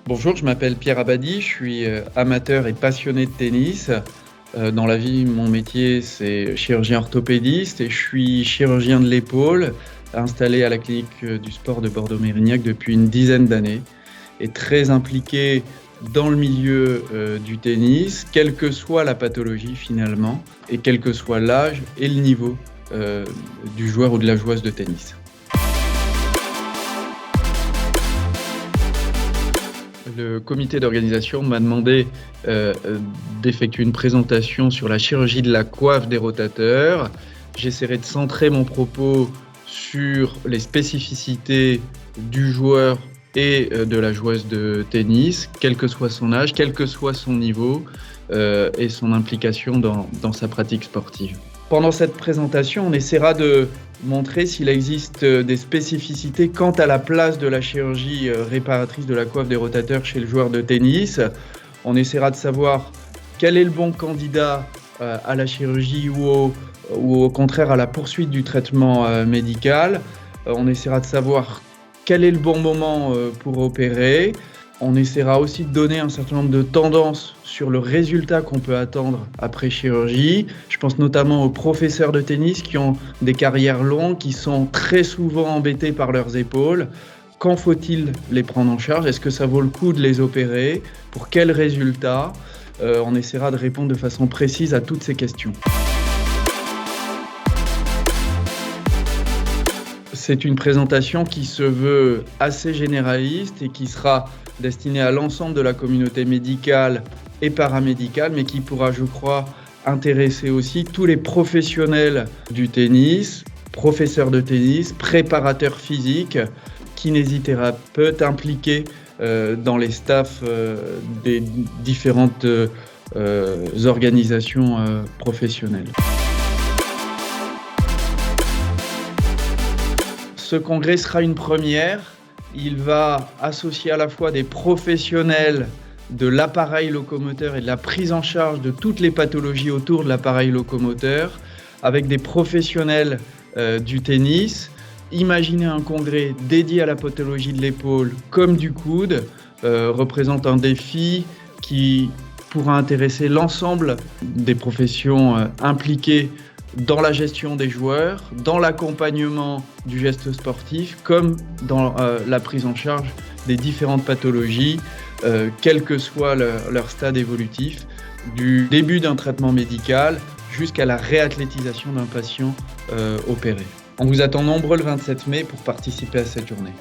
Bonjour, je m'appelle Pierre Abadi, je suis amateur et passionné de tennis. Dans la vie, mon métier, c'est chirurgien orthopédiste et je suis chirurgien de l'épaule, installé à la clinique du sport de Bordeaux-Mérignac depuis une dizaine d'années et très impliqué dans le milieu du tennis, quelle que soit la pathologie finalement, et quel que soit l'âge et le niveau du joueur ou de la joueuse de tennis. Le comité d'organisation m'a demandé d'effectuer une présentation sur la chirurgie de la coiffe des rotateurs. J'essaierai de centrer mon propos sur les spécificités du joueur et de la joueuse de tennis, quel que soit son âge, quel que soit son niveau et son implication dans sa pratique sportive. Pendant cette présentation, on essaiera de montrer s'il existe des spécificités quant à la place de la chirurgie réparatrice de la coiffe des rotateurs chez le joueur de tennis. On essaiera de savoir quel est le bon candidat à la chirurgie ou au contraire à la poursuite du traitement médical. On essaiera de savoir quel est le bon moment pour opérer. On essaiera aussi de donner un certain nombre de tendances sur le résultat qu'on peut attendre après chirurgie. Je pense notamment aux professeurs de tennis qui ont des carrières longues, qui sont très souvent embêtés par leurs épaules. Quand faut-il les prendre en charge? Est-ce que ça vaut le coup de les opérer? Pour quels résultats? On essaiera de répondre de façon précise à toutes ces questions. C'est une présentation qui se veut assez généraliste et qui sera destinée à l'ensemble de la communauté médicale et paramédicale, mais qui pourra, je crois, intéresser aussi tous les professionnels du tennis, professeurs de tennis, préparateurs physiques, kinésithérapeutes impliqués dans les staffs des différentes organisations professionnelles. Ce congrès sera une première. Il va associer à la fois des professionnels de l'appareil locomoteur et de la prise en charge de toutes les pathologies autour de l'appareil locomoteur, avec des professionnels du tennis. Imaginer un congrès dédié à la pathologie de l'épaule comme du coude représente un défi qui pourra intéresser l'ensemble des professions impliquées dans la gestion des joueurs, dans l'accompagnement du geste sportif, comme dans la prise en charge des différentes pathologies, quel que soit leur stade évolutif, du début d'un traitement médical jusqu'à la réathlétisation d'un patient opéré. On vous attend nombreux le 27 mai pour participer à cette journée.